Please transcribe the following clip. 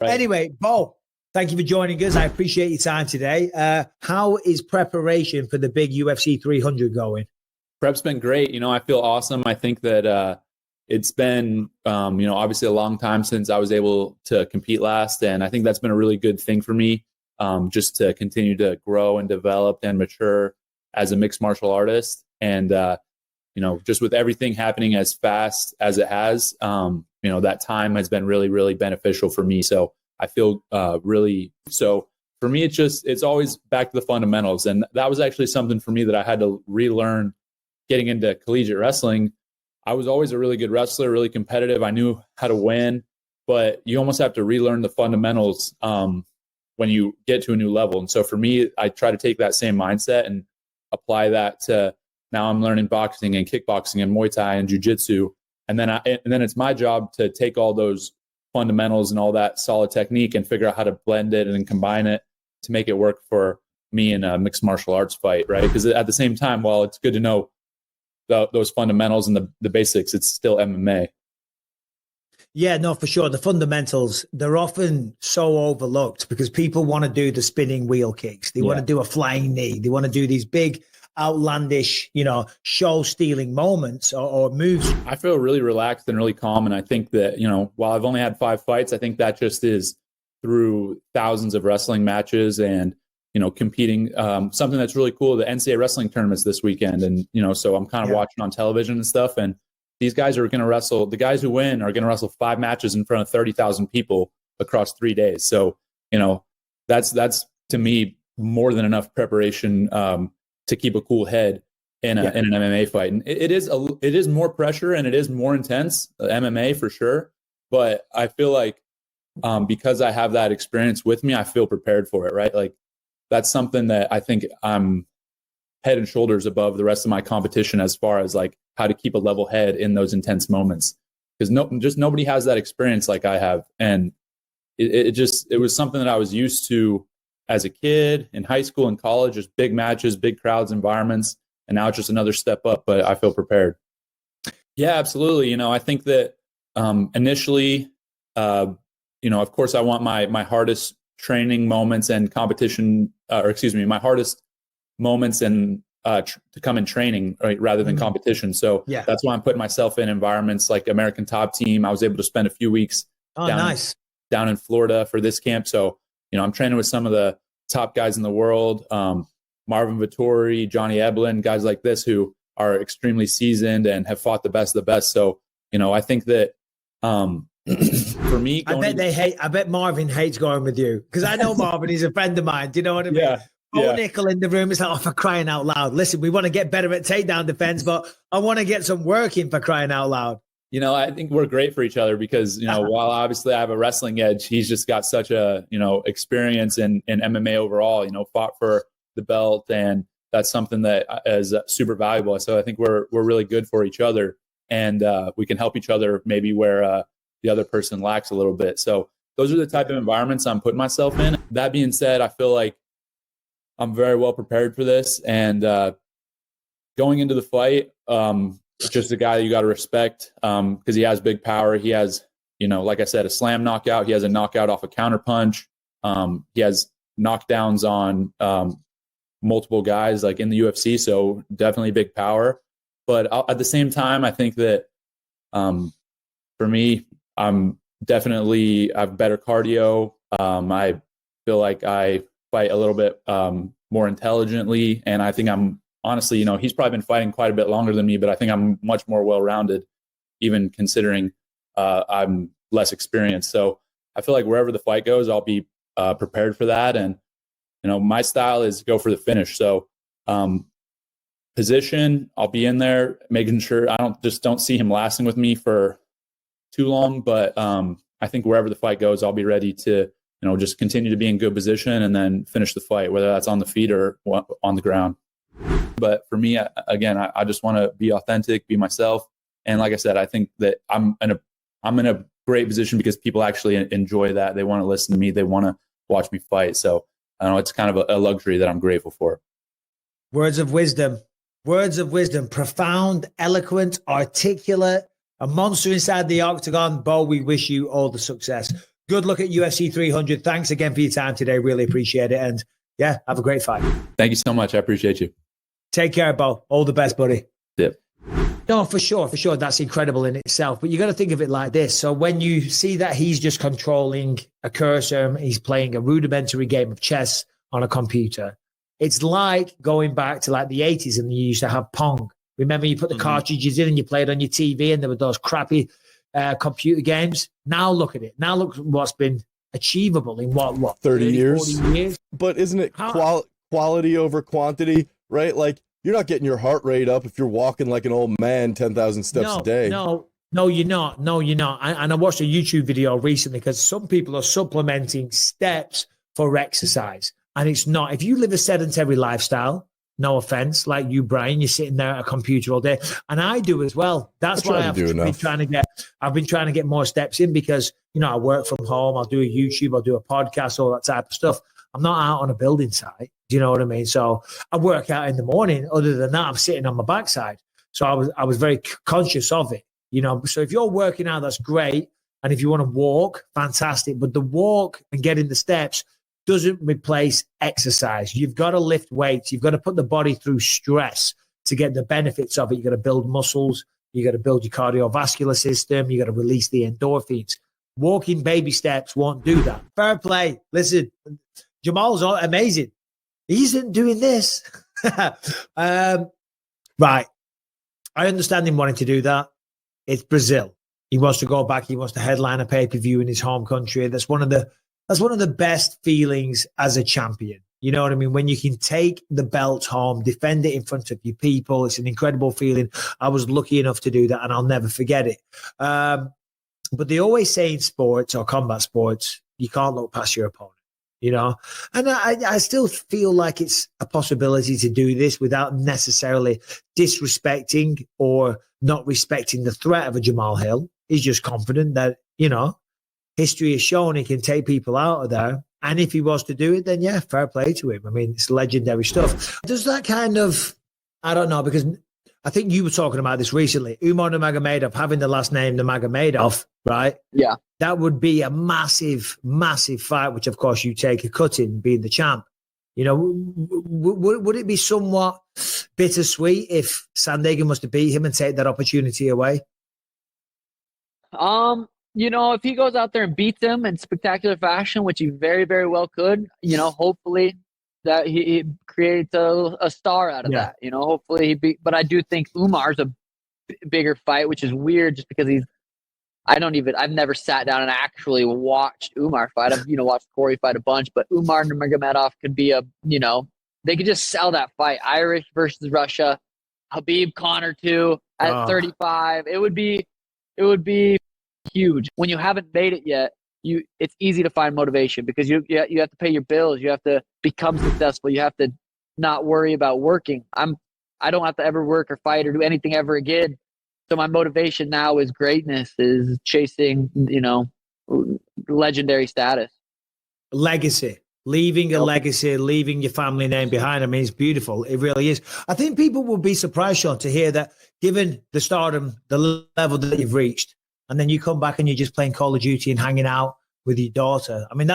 Right. Anyway, Bo, thank you for joining us. I appreciate your time today. How is preparation for the big UFC 300 going? Prep's been great. I feel awesome. I think that it's been, obviously a long time since I was able to compete last. And I think that's been a really good thing for me, just to continue to grow and develop and mature as a mixed martial artist. And, just with everything happening as fast as it has, that time has been really, really beneficial for me. So I feel so for me, it's always back to the fundamentals. And that was actually something for me that I had to relearn getting into collegiate wrestling. I was always a really good wrestler, really competitive. I knew how to win, but you almost have to relearn the fundamentals when you get to a new level. And so for me, I try to take that same mindset and apply that to now I'm learning boxing and kickboxing and Muay Thai and jiu-jitsu. And then it's my job to take all those fundamentals and all that solid technique and figure out how to blend it and combine it to make it work for me in a mixed martial arts fight, right? Because at the same time, while it's good to know those fundamentals and the basics, it's still MMA. Yeah, no, for sure. The fundamentals, they're often so overlooked because people want to do the spinning wheel kicks. They want to do a flying knee. They want to do these big outlandish, show stealing moments or moves. I feel really relaxed and really calm. And I think that, while I've only had 5 fights, I think that just is through thousands of wrestling matches and, competing. Something that's really cool, the NCAA wrestling tournaments this weekend. And, so I'm kind of watching on television and stuff. And these guys are going to wrestle, the guys who win are going to wrestle 5 matches in front of 30,000 people across 3 days. So, that's to me more than enough preparation to keep a cool head in an MMA fight. And it is more pressure and it is more intense, MMA for sure. But I feel like because I have that experience with me, I feel prepared for it, right? Like that's something that I think I'm head and shoulders above the rest of my competition as far as like how to keep a level head in those intense moments. Because nobody has that experience like I have. And it was something that I was used to as a kid, in high school and college, just big matches, big crowds, environments. And now it's just another step up, but I feel prepared. Yeah, absolutely. I think that initially, of course, I want my hardest training moments and competition, my hardest moments and to come in training, right, rather than competition. So that's why I'm putting myself in environments like American Top Team. I was able to spend a few weeks down in Florida for this camp. So, I'm training with some of the top guys in the world, Marvin Vettori, Johnny Eblen, guys like this who are extremely seasoned and have fought the best of the best. So, I think that for me, I bet Marvin hates going with you because I know Marvin. He's a friend of mine. Do you know what I mean? Bo Nickal in the room is like, for crying out loud. Listen, we want to get better at takedown defense, but I want to get some work in for crying out loud. I think we're great for each other because, while obviously I have a wrestling edge, he's just got such a, experience in MMA overall, fought for the belt. And that's something that is super valuable. So I think we're really good for each other and we can help each other maybe where the other person lacks a little bit. So those are the type of environments I'm putting myself in. That being said, I feel like I'm very well prepared for this. And going into the fight, just a guy that you got to respect because he has big power. He has, like I said, a slam knockout. He has a knockout off a counter punch. He has knockdowns on multiple guys like in the UFC. So definitely big power. But at the same time, I think that for me, I have better cardio. I feel like I fight a little bit more intelligently. And I think I'm honestly, he's probably been fighting quite a bit longer than me, but I think I'm much more well-rounded, even considering I'm less experienced. So I feel like wherever the fight goes, I'll be prepared for that. And, my style is go for the finish. So position, I'll be in there making sure I don't see him lasting with me for too long. But I think wherever the fight goes, I'll be ready to, just continue to be in good position and then finish the fight, whether that's on the feet or on the ground. But for me, again, I just want to be authentic, be myself. And like I said, I think that I'm in a great position because people actually enjoy that. They want to listen to me. They want to watch me fight. So I don't know, it's kind of a luxury that I'm grateful for. Words of wisdom, profound, eloquent, articulate, a monster inside the octagon. Bo, we wish you all the success. Good luck at UFC 300. Thanks again for your time today. Really appreciate it. And yeah, have a great fight. Thank you so much. I appreciate you. Take care, Bo. All the best, buddy. Yep. No, for sure. That's incredible in itself. But you got to think of it like this. So when you see that he's just controlling a cursor, he's playing a rudimentary game of chess on a computer. It's like going back to like the 80s and you used to have Pong. Remember, you put the cartridges in and you played on your TV and there were those crappy computer games. Now look at it. Now look what's been achievable in what 30 years? 40 years? But isn't it quality over quantity, right? Like, you're not getting your heart rate up if you're walking like an old man 10,000 steps a day. No, you're not. And I watched a YouTube video recently because some people are supplementing steps for exercise. And it's not. If you live a sedentary lifestyle, no offense, like you, Brian, you're sitting there at a computer all day. And I do as well. That's why I've been trying to get more steps in because, I work from home. I'll do a YouTube, I'll do a podcast, all that type of stuff. I'm not out on a building site. Do you know what I mean? So I work out in the morning. Other than that, I'm sitting on my backside. So I was very conscious of it, So if you're working out, that's great. And if you want to walk, fantastic. But the walk and getting the steps doesn't replace exercise. You've got to lift weights. You've got to put the body through stress to get the benefits of it. You've got to build muscles. You got to build your cardiovascular system. You got to release the endorphins. Walking baby steps won't do that. Fair play. Listen, Jamahal's amazing. He isn't doing this. Right. I understand him wanting to do that. It's Brazil. He wants to go back. He wants to headline a pay-per-view in his home country. That's one of the best feelings as a champion. You know what I mean? When you can take the belt home, defend it in front of your people, it's an incredible feeling. I was lucky enough to do that, and I'll never forget it. But they always say in sports or combat sports, you can't look past your opponent. And I still feel like it's a possibility to do this without necessarily disrespecting or not respecting the threat of a Jamahal Hill. He's just confident that, history has shown he can take people out of there. And if he was to do it, then yeah, fair play to him. I mean, it's legendary stuff. Does that kind of, I don't know, because I think you were talking about this recently. Umar Nurmagomedov having the last name Nurmagomedov, right? Yeah. That would be a massive, massive fight, which of course you take a cut in being the champ. Would it be somewhat bittersweet if Sandhagen was to beat him and take that opportunity away? If he goes out there and beats him in spectacular fashion, which he very, very well could, hopefully that he creates a star out of that. Hopefully but I do think Umar's a bigger fight, which is weird just because I've never sat down and actually watched Umar fight. I've, watched Corey fight a bunch, but Umar Nurmagomedov could be they could just sell that fight. Irish versus Russia, Khabib Conor too at 35. It would be huge. When you haven't made it yet, it's easy to find motivation because you have to pay your bills. You have to become successful. You have to not worry about working. I don't have to ever work or fight or do anything ever again. So my motivation now is greatness, is chasing, legendary status. Legacy. Leaving a legacy, leaving your family name behind. I mean, it's beautiful. It really is. I think people will be surprised, Sean, to hear that given the stardom, the level that you've reached, and then you come back and you're just playing Call of Duty and hanging out with your daughter. I mean,